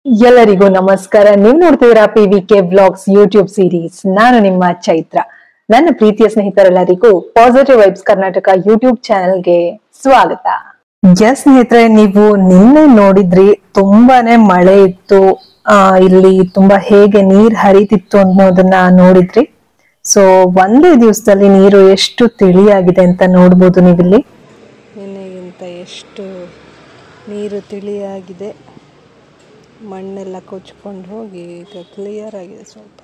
ಎಲ್ಲರಿಗೂ ನಮಸ್ಕಾರ. ನೀವು ನೋಡ್ತಿದ್ದೀರಾ PVK ವ್ಲಾಗ್ಸ್ ಯೂಟ್ಯೂಬ್ ಸೀರೀಸ್. ನಾನು ನಿಮ್ಮ ಚೈತ್ರ. ನನ್ನ ಪ್ರೀತಿಯ ಸ್ನೇಹಿತರೆಲ್ಲರಿಗೂ ಪಾಸಿಟಿವ್ ವೈಬ್ಸ್ ಕರ್ನಾಟಕ ಯೂಟ್ಯೂಬ್ ಚಾನೆಲ್ಗೆ ಸ್ವಾಗತ. ಸ್ನೇಹಿತರೆ, ನೀವು ನಿನ್ನೆ ನೋಡಿದ್ರಿ, ತುಂಬಾನೇ ಮಳೆ ಇತ್ತು. ಇಲ್ಲಿ ತುಂಬಾ ಹೇಗೆ ನೀರ್ ಹರಿತಿತ್ತು ಅನ್ನೋದನ್ನ ನೋಡಿದ್ರಿ. ಸೊ ಒಂದೇ ದಿವಸದಲ್ಲಿ ನೀರು ಎಷ್ಟು ತಿಳಿಯಾಗಿದೆ ಅಂತ ನೋಡ್ಬೋದು ನೀವಿಲ್ಲಿ. ನಿನ್ನೆಗಿಂತ ಎಷ್ಟು ನೀರು ತಿಳಿಯಾಗಿದೆ, ಮಣ್ಣೆಲ್ಲ ಕೊಚ್ಕೊಂಡು ಹೋಗಿ ಈಗ ಕ್ಲಿಯರ್ ಆಗಿದೆ ಸ್ವಲ್ಪ.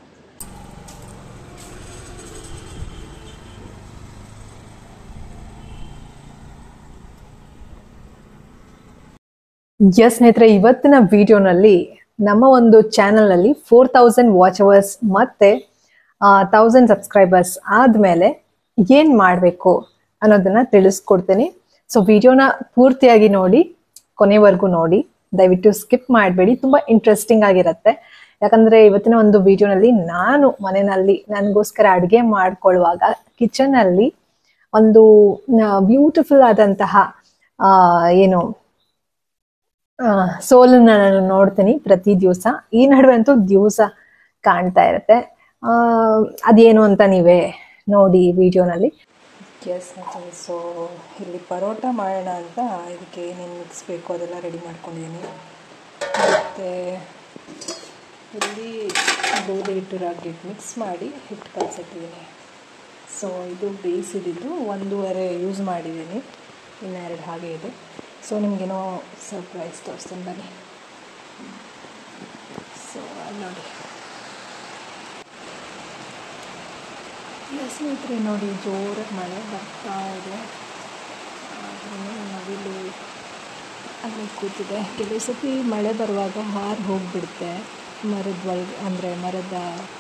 ಸ್ನೇಹಿತರೆ, ಇವತ್ತಿನ ವಿಡಿಯೋನಲ್ಲಿ ನಮ್ಮ ಒಂದು ಚಾನೆಲ್ ಅಲ್ಲಿ 4000 ವಾಚ್ ಅವರ್ಸ್ ಮತ್ತೆ 1000 ಸಬ್ಸ್ಕ್ರೈಬರ್ಸ್ ಆದ್ಮೇಲೆ ಏನ್ ಮಾಡ್ಬೇಕು ಅನ್ನೋದನ್ನ ತಿಳಿಸ್ಕೊಡ್ತೀನಿ. ಸೊ ವಿಡಿಯೋನ ಪೂರ್ತಿಯಾಗಿ ನೋಡಿ, ಕೊನೆವರೆಗೂ ನೋಡಿ, ದಯವಿಟ್ಟು ಸ್ಕಿಪ್ ಮಾಡಬೇಡಿ. ತುಂಬಾ ಇಂಟ್ರೆಸ್ಟಿಂಗ್ ಆಗಿರುತ್ತೆ. ಯಾಕಂದ್ರೆ ಇವತ್ತಿನ ಒಂದು ವಿಡಿಯೋನಲ್ಲಿ ನಾನು ಮನೆಯಲ್ಲಿ ನನಗೋಸ್ಕರ ಅಡುಗೆ ಮಾಡ್ಕೊಳ್ಳುವಾಗ ಕಿಚನ್ ಅಲ್ಲಿ ಒಂದು ಬ್ಯೂಟಿಫುಲ್ ಆದಂತಹ ಏನು ಸೋಲನ್ನ ನಾನು ನೋಡ್ತೀನಿ ಪ್ರತಿ ದಿವಸ. ಈ ನಡುವೆ ಅಂತೂ ದಿವಸ ಕಾಣ್ತಾ ಇರುತ್ತೆ. ಅದೇನು ಅಂತ ನೀವೇ ನೋಡಿ ವಿಡಿಯೋನಲ್ಲಿ. ಸೊ ಇಲ್ಲಿ ಪರೋಟ ಮಾಡೋಣ ಅಂತ ಇದಕ್ಕೆ ಏನೇನು ಮಿಕ್ಸ್ ಬೇಕು ಅದೆಲ್ಲ ರೆಡಿ ಮಾಡ್ಕೊಂಡಿದ್ದೀನಿ. ಮತ್ತು ಇಲ್ಲಿ ಗೋಧಿ ಹಿಟ್ಟು ರಾಗಿ ಹಿಟ್ಟು ಮಿಕ್ಸ್ ಮಾಡಿ ಹಿಟ್ಟು ಕಲಸಿಟ್ಟಿದ್ದೀನಿ. ಸೊ ಇದು ಬೇಯಿಸಿದ್ದು 1.5 ಯೂಸ್ ಮಾಡಿದ್ದೀನಿ, ಇನ್ನೆರಡು ಹಾಗೆ ಇದೆ. ಸೊ ನಿಮಗೇನೋ ಸರ್ಪ್ರೈಸ್ ತೋರಿಸ್ತೀನಿ ಬನ್ನಿ. ಸೊ ಅಲ್ಲಿ ನೋಡಿ ಸ್ನೇಹಿತರೆ, ನೋಡಿ ಜೋರಾಗಿ ಮಳೆ ಬರ್ತಾ ಇದೆ. ನವಿಲು ಅಲ್ಲಿ ಕೂತಿದೆ. ಕೆಲವು ಸತಿ ಮಳೆ ಬರುವಾಗ ಹಾರು ಹೋಗಿಬಿಡುತ್ತೆ, ಅಂದರೆ ಮರದ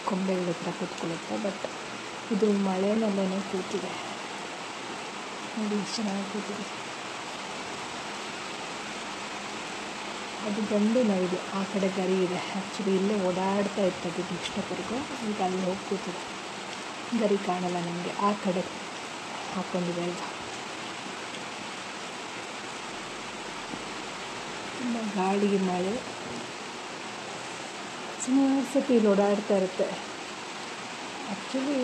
ಕೊಂಬೆಗಳ ಹತ್ರ ಕೂತ್ಕೊಳ್ಳುತ್ತೆ. ಬಟ್ ಇದು ಮಳೆನಲ್ಲೇ ಕೂತಿದೆ ನೋಡಿ, ಚೆನ್ನಾಗಿ ಕೂತಿದೆ. ಅದು ಗಂಡು ನವಿಲು, ಆ ಕಡೆ ಗರಿ ಇದೆ. ಆ್ಯಕ್ಚುಲಿ ಇಲ್ಲೇ ಓಡಾಡ್ತಾ ಇರ್ತದೆ ಇಷ್ಟಪರೆಗೂ. ಈಗ ಅಲ್ಲಿ ಹೋಗಿ ಕೂತಿದೆ. ಗರಿ ಕಾಣಲ್ಲ ನಮಗೆ, ಆ ಕಡೆ ಹಾಕ್ಕೊಂಡಿದೆ. ಈಗ ತುಂಬ ಗಾಳಿ ಮಳೆ ಸುಮಾರು ಸತಿ ಇಲ್ಲಿ ಓಡಾಡ್ತಾ ಇರುತ್ತೆ. ಆ್ಯಕ್ಚುಲಿ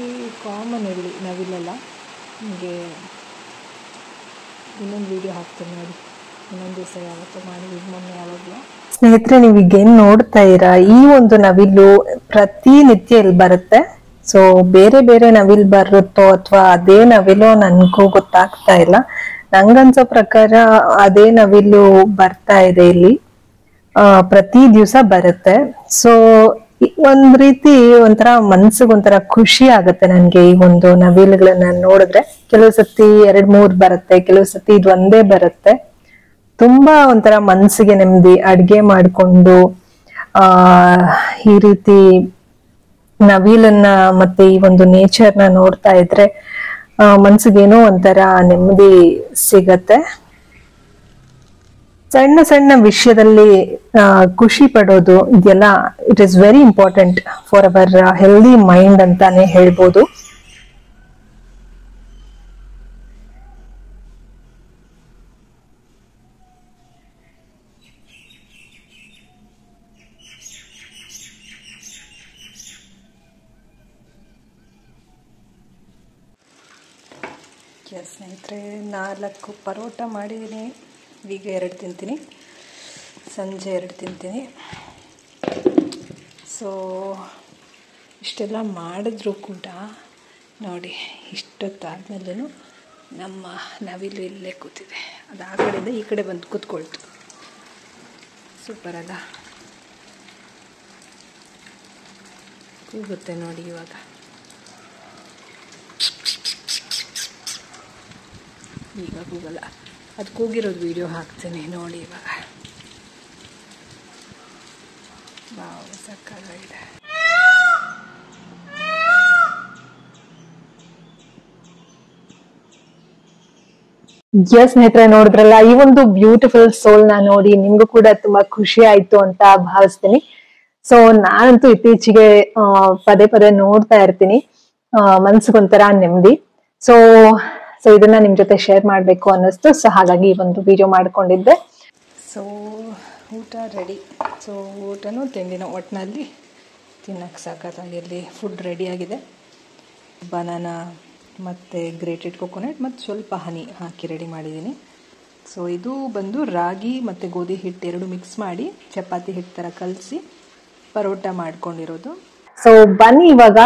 ಕಾಮನ್ ಇಲ್ಲಿ ನವಿಲೆಲ್ಲ. ನಿಮಗೆ ಇನ್ನೊಂದು ವೀಡಿಯೋ ಹಾಕ್ತೀನಿ ನೋಡಿ, ಇನ್ನೊಂದು ದಿವಸ ಯಾವತ್ತೂ ಮಾಡಿ, ಮೊನ್ನೆ ಯಾವಾಗಲೂ. ಸ್ನೇಹಿತರೆ, ನೀವೀಗೇನು ನೋಡ್ತಾ ಇರಾ, ಈ ಒಂದು ನವಿಲು ಪ್ರತಿನಿತ್ಯ ಇಲ್ಲಿ ಬರುತ್ತೆ. ಸೊ ಬೇರೆ ಬೇರೆ ನವಿಲು ಬರುತ್ತೋ ಅಥವಾ ಅದೇ ನವಿಲು ನನಗೂ ಗೊತ್ತಾಗ್ತಾ ಇಲ್ಲ. ನಂಗನ್ಸೋ ಪ್ರಕಾರ ಅದೇ ನವಿಲು ಬರ್ತಾ ಇದೆ ಇಲ್ಲಿ. ಪ್ರತಿ ದಿವಸ ಬರುತ್ತೆ. ಸೊ ಒಂದ್ ರೀತಿ ಒಂಥರ ಮನ್ಸಿಗೆ ಒಂಥರ ಖುಷಿ ಆಗತ್ತೆ ನನ್ಗೆ ಈ ಒಂದು ನವಿಲುಗಳನ್ನ ನೋಡಿದ್ರೆ. ಕೆಲವು ಸತಿ 2-3 ಬರುತ್ತೆ, ಕೆಲವು ಸತಿ ಇದು ಒಂದೇ ಬರುತ್ತೆ. ತುಂಬಾ ಒಂಥರ ಮನ್ಸಿಗೆ ನೆಮ್ಮದಿ. ಅಡ್ಗೆ ಮಾಡ್ಕೊಂಡು ಈ ರೀತಿ ನವಿಲನ್ನ ಮತ್ತೆ ಈ ಒಂದು ನೇಚರ್ನ ನೋಡ್ತಾ ಇದ್ರೆ ಮನ್ಸಿಗೇನೋ ಒಂಥರ ನೆಮ್ಮದಿ ಸಿಗತ್ತೆ. ಸಣ್ಣ ಸಣ್ಣ ವಿಷಯದಲ್ಲಿ ಖುಷಿ ಪಡೋದು ಇದೆಲ್ಲ it is very important for our healthy mind ಅಂತಾನೆ ಹೇಳ್ಬೋದು. ಸ್ನೇಹಿತರೆ, 4 ಪರೋಟ ಮಾಡಿದ್ದೀನಿ. ಈಗ 2 ತಿಂತೀನಿ, ಸಂಜೆ 2 ತಿಂತೀನಿ. ಸೊ ಇಷ್ಟೆಲ್ಲ ಮಾಡಿದ್ರೂ ಕೂಡ ನೋಡಿ, ಇಷ್ಟೊತ್ತಾದ್ಮೇಲೂ ನಮ್ಮ ನವಿಲು ಇಲ್ಲೇ ಕೂತಿದೆ. ಅದು ಆ ಕಡೆಯಿಂದ ಈ ಕಡೆ ಬಂದು ಕೂತ್ಕೊಳ್ತು. ಸೂಪರ್ ಅಲ್ಲ? ಕೂಗುತ್ತೆ ನೋಡಿ ಇವಾಗ. ಈಗ ಕೂಗಲ್ಲ, ಅದು ಕೂಗಿರೋದು ವಿಡಿಯೋ ಹಾಕ್ತೀನಿ ನೋಡಿ ಇವಾಗ. ಸಕ್ಕತ್ತಾಗಿದೆ. ಸ್ನೇಹಿತರೆ, ನೋಡಿದ್ರಲ್ಲ, ಈ ಒಂದು ಬ್ಯೂಟಿಫುಲ್ ಸೋಲ್ ನ ನೋಡಿ ನಿಮ್ಗೂ ಕೂಡ ತುಂಬಾ ಖುಷಿ ಆಯ್ತು ಅಂತ ಭಾವಿಸ್ತೀನಿ. ಸೊ ನಾನಂತೂ ಇತ್ತೀಚೆಗೆ ಪದೇ ಪದೇ ನೋಡ್ತಾ ಇರ್ತೀನಿ, ಮನ್ಸಿಗೊಂಥರ ನೆಮ್ಮದಿ. ಸೊ ಇದನ್ನ ನಿಮ್ ಜೊತೆ ಶೇರ್ ಮಾಡ್ಬೇಕು ಅನ್ನಿಸ್ತು. ಸೊ ಹಾಗಾಗಿ ಈ ಒಂದು ವಿಡಿಯೋ ಮಾಡ್ಕೊಂಡಿದ್ದೆ. ಸೊ ಊಟ ರೆಡಿ. ಸೊ ಊಟನೂ ತಿಂಡಿನೂ ಒಟ್ಟಿನಲ್ಲಿ ತಿನ್ನೋಕ್ಕೆ ಸಾಕಾಗಿ ಅಲ್ಲಿ ಫುಡ್ ರೆಡಿಯಾಗಿದೆ. ಬನಾನಾ ಮತ್ತು ಗ್ರೇಟೆಡ್ ಕೊಕೊನಟ್ ಮತ್ತು ಸ್ವಲ್ಪ ಹನಿ ಹಾಕಿ ರೆಡಿ ಮಾಡಿದ್ದೀನಿ. ಸೊ ಇದು ಬಂದು ರಾಗಿ ಮತ್ತು ಗೋಧಿ ಹಿಟ್ಟು ಎರಡು ಮಿಕ್ಸ್ ಮಾಡಿ ಚಪಾತಿ ಹಿಟ್ಟು ಥರ ಕಲಸಿ ಪರೋಟ ಮಾಡ್ಕೊಂಡಿರೋದು. ಸೊ ಬನ್ನಿ ಇವಾಗ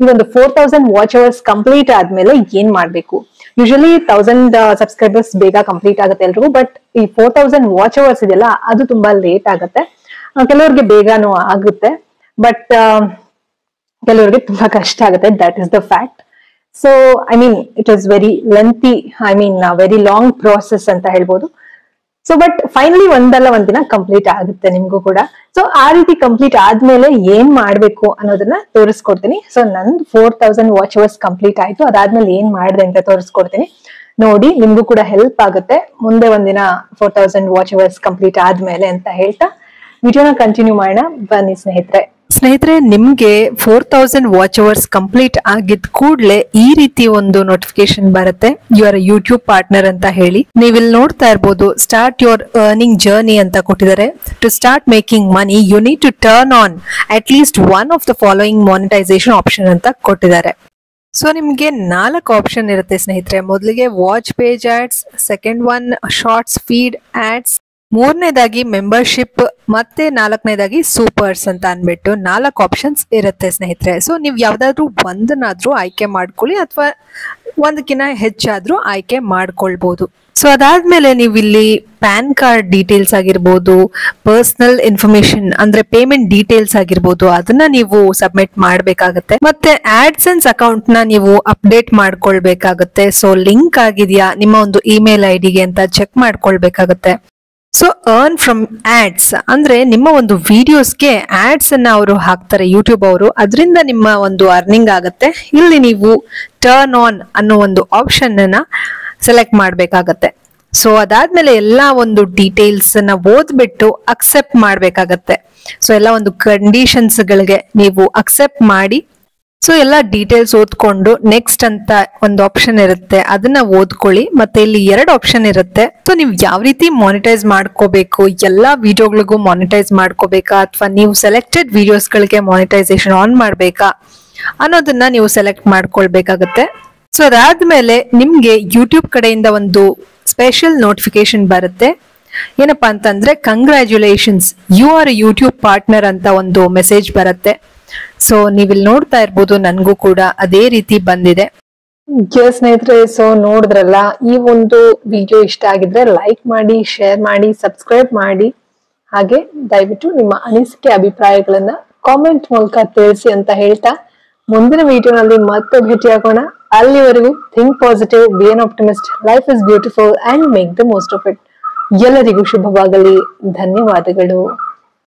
ಈ ಒಂದು 4000 ವಾಚ್ ಅವರ್ಸ್ ಕಂಪ್ಲೀಟ್ ಆದ್ಮೇಲೆ ಏನ್ ಮಾಡ್ಬೇಕು. ಯೂಶಲಿ 1000 ಸಬ್ಸ್ಕ್ರೈಬರ್ಸ್ ಬೇಗ ಕಂಪ್ಲೀಟ್ ಆಗುತ್ತೆ ಎಲ್ರಿಗೂ, ಬಟ್ ಈ 4000 ವಾಚ್ ಅವರ್ಸ್ ಇದೆಯಲ್ಲ ಅದು ತುಂಬಾ ಲೇಟ್ ಆಗುತ್ತೆ. ಕೆಲವ್ರಿಗೆ ಬೇಗನೂ ಆಗುತ್ತೆ, ಬಟ್ ಕೆಲವ್ರಿಗೆ ತುಂಬಾ ಕಷ್ಟ ಆಗುತ್ತೆ. That is the fact. So I mean it was very lengthy, I mean very long process ಅಂತ ಹೇಳ್ಬೋದು. ಸೊ ಬಟ್ ಫೈನಲಿ ಒಂದಲ್ಲ ಒಂದಿನ ಕಂಪ್ಲೀಟ್ ಆಗುತ್ತೆ ನಿಮ್ಗೂ ಕೂಡ. ಸೊ ಆ ರೀತಿ ಕಂಪ್ಲೀಟ್ ಆದ್ಮೇಲೆ ಏನ್ ಮಾಡ್ಬೇಕು ಅನ್ನೋದನ್ನ ತೋರಿಸ್ಕೊಡ್ತೀನಿ. ಸೊ ನಂದು 4000 ವಾಚ್ ಅವರ್ಸ್ ಕಂಪ್ಲೀಟ್ ಆಯ್ತು. ಅದಾದ್ಮೇಲೆ ಏನ್ ಮಾಡಿದೆ ಅಂತ ತೋರಿಸ್ಕೊಡ್ತೀನಿ. ನೋಡಿ, ನಿಮ್ಗೂ ಕೂಡ ಹೆಲ್ಪ್ ಆಗುತ್ತೆ ಮುಂದೆ ಒಂದಿನ 4000 ವಾಚ್ ಅವರ್ಸ್ ಕಂಪ್ಲೀಟ್ ಆದ್ಮೇಲೆ ಅಂತ ಹೇಳ್ತಾ ವಿಡಿಯೋನ ಕಂಟಿನ್ಯೂ ಮಾಡೋಣ. ಬನ್ನಿ ಸ್ನೇಹಿತರೆ, ನಿಮ್ಗೆ 4000 ವಾಚ್ ಅವರ್ಸ್ ಕಂಪ್ಲೀಟ್ ಆಗಿದ್ ಕೂಡ್ಲೆ ಈ ರೀತಿ ಒಂದು ನೋಟಿಫಿಕೇಶನ್ ಬರುತ್ತೆ, ಯು ಆರ್ ಯೂಟ್ಯೂಬ್ ಪಾರ್ಟ್ನರ್ ಅಂತ ಹೇಳಿ. ನೀವಿಲ್ಲಿ ನೋಡ್ತಾ ಇರ್ಬೋದು, ಸ್ಟಾರ್ಟ್ ಯುವರ್ ಅರ್ನಿಂಗ್ ಜರ್ನಿ ಅಂತ ಕೊಟ್ಟಿದ್ದಾರೆ. To start making money you need to turn on at least one of the following monetization option ಅಂತ ಕೊಟ್ಟಿದ್ದಾರೆ. ಸೊ ನಿಮ್ಗೆ 4 ಆಪ್ಷನ್ ಇರುತ್ತೆ ಸ್ನೇಹಿತರೆ. ಮೊದಲಿಗೆ watch page ads, second one shorts feed ads, ಮೂರನೇದಾಗಿ membership, ಮತ್ತೆ 4ನೇದಾಗಿ ಸೂಪರ್ಸ್ ಅಂತ ಅನ್ಬಿಟ್ಟು 4 ಆಪ್ಷನ್ಸ್ ಇರುತ್ತೆ ಸ್ನೇಹಿತರೆ. ಸೊ ನೀವು ಯಾವ್ದಾದ್ರು ಒಂದನ್ನಾದ್ರೂ ಆಯ್ಕೆ ಮಾಡ್ಕೊಳ್ಳಿ ಅಥವಾ ಒಂದಕ್ಕಿಂತ ಹೆಚ್ಚಾದ್ರೂ ಆಯ್ಕೆ ಮಾಡ್ಕೊಳ್ಬಹುದು. ಸೊ ಅದಾದ್ಮೇಲೆ ನೀವು ಇಲ್ಲಿ ಪ್ಯಾನ್ ಕಾರ್ಡ್ ಡೀಟೇಲ್ಸ್ ಆಗಿರ್ಬೋದು, ಪರ್ಸನಲ್ ಇನ್ಫಾರ್ಮೇಶನ್ ಅಂದ್ರೆ ಪೇಮೆಂಟ್ ಡೀಟೇಲ್ಸ್ ಆಗಿರ್ಬೋದು, ಅದನ್ನ ನೀವು ಸಬ್ಮಿಟ್ ಮಾಡ್ಬೇಕಾಗತ್ತೆ. ಮತ್ತೆ ಆಡ್ಸೆನ್ಸ್ ಅಕೌಂಟ್ ನ ನೀವು ಅಪ್ಡೇಟ್ ಮಾಡ್ಕೊಳ್ಬೇಕಾಗತ್ತೆ. ಸೊ ಲಿಂಕ್ ಆಗಿದೆಯಾ ನಿಮ್ಮ ಒಂದು ಇಮೇಲ್ ಐಡಿಗೆ ಅಂತ ಚೆಕ್ ಮಾಡ್ಕೊಳ್ಬೇಕಾಗತ್ತೆ. ಸೊ ಅರ್ನ್ ಫ್ರಮ್ ಆಡ್ಸ್ ಅಂದ್ರೆ ನಿಮ್ಮ ಒಂದು ವಿಡಿಯೋಸ್ಗೆ ಆಡ್ಸ್ ಅನ್ನ ಅವರು ಹಾಕ್ತಾರೆ ಯೂಟ್ಯೂಬ್ ಅವರು, ಅದರಿಂದ ನಿಮ್ಮ ಒಂದು ಅರ್ನಿಂಗ್ ಆಗುತ್ತೆ. ಇಲ್ಲಿ ನೀವು ಟರ್ನ್ ಆನ್ ಅನ್ನೋ ಒಂದು ಆಪ್ಷನ್ ಅನ್ನ ಸೆಲೆಕ್ಟ್ ಮಾಡ್ಬೇಕಾಗತ್ತೆ. ಸೊ ಅದಾದ್ಮೇಲೆ ಎಲ್ಲಾ ಒಂದು ಡೀಟೇಲ್ಸ್ ಅನ್ನ ಓದ್ಬಿಟ್ಟು ಅಕ್ಸೆಪ್ಟ್ ಮಾಡ್ಬೇಕಾಗತ್ತೆ. ಸೊ ಎಲ್ಲ ಒಂದು ಕಂಡೀಷನ್ಸ್ ಗಳಿಗೆ ನೀವು ಅಕ್ಸೆಪ್ಟ್ ಮಾಡಿ, ಸೊ ಎಲ್ಲ ಡೀಟೇಲ್ಸ್ ಓದ್ಕೊಂಡು ನೆಕ್ಸ್ಟ್ ಅಂತ ಒಂದು ಆಪ್ಷನ್ ಇರುತ್ತೆ, ಅದನ್ನ ಓದ್ಕೊಳ್ಳಿ. ಮತ್ತೆ ಇಲ್ಲಿ 2 ಆಪ್ಷನ್ ಇರುತ್ತೆ. ಸೊ ನೀವು ಯಾವ ರೀತಿ ಮಾನಿಟೈಸ್ ಮಾಡ್ಕೋಬೇಕು, ಎಲ್ಲಾ ವಿಡಿಯೋಗಳಿಗೂ ಮಾನಿಟೈಸ್ ಮಾಡ್ಕೋಬೇಕಾ ಅಥವಾ ನೀವು ಸೆಲೆಕ್ಟೆಡ್ ವಿಡಿಯೋಸ್ ಗಳಿಗೆ ಮಾನಿಟೈಸೇಷನ್ ಆನ್ ಮಾಡ್ಬೇಕಾ ಅನ್ನೋದನ್ನ ನೀವು ಸೆಲೆಕ್ಟ್ ಮಾಡ್ಕೊಳ್ಬೇಕಾಗತ್ತೆ. ಸೊ ಅದಾದ್ಮೇಲೆ ನಿಮ್ಗೆ ಯೂಟ್ಯೂಬ್ ಕಡೆಯಿಂದ ಒಂದು ಸ್ಪೆಷಲ್ ನೋಟಿಫಿಕೇಶನ್ ಬರುತ್ತೆ. ಏನಪ್ಪಾ ಅಂತಂದ್ರೆ congratulations, you are YouTube partner ಅಂತ ಒಂದು ಮೆಸೇಜ್ ಬರುತ್ತೆ. ಸೊ ನೀವಿಲ್ಲಿ ನೋಡ್ತಾ ಇರ್ಬೋದು, ನನ್ಗೂ ಕೂಡ ಅದೇ ರೀತಿ ಬಂದಿದೆ. ಸ್ನೇಹಿತರೆ, ಸೊ ನೋಡಿದ್ರಲ್ಲ, ಈ ಒಂದು ವಿಡಿಯೋ ಇಷ್ಟ ಆಗಿದ್ರೆ ಲೈಕ್ ಮಾಡಿ, ಶೇರ್ ಮಾಡಿ, ಸಬ್ಸ್ಕ್ರೈಬ್ ಮಾಡಿ. ಹಾಗೆ ದಯವಿಟ್ಟು ನಿಮ್ಮ ಅನಿಸಿಕೆ ಅಭಿಪ್ರಾಯಗಳನ್ನ ಕಾಮೆಂಟ್ ಮೂಲಕ ತಿಳಿಸಿ ಅಂತ ಹೇಳ್ತಾ ಮುಂದಿನ ವಿಡಿಯೋನಲ್ಲಿ ಮತ್ತೆ ಭೇಟಿಯಾಗೋಣ. ಅಲ್ಲಿವರೆಗೂ think positive, B N optimist, life is beautiful and make the most of it. ಎಲ್ಲರಿಗೂ ಶುಭವಾಗಲಿ. ಧನ್ಯವಾದಗಳು.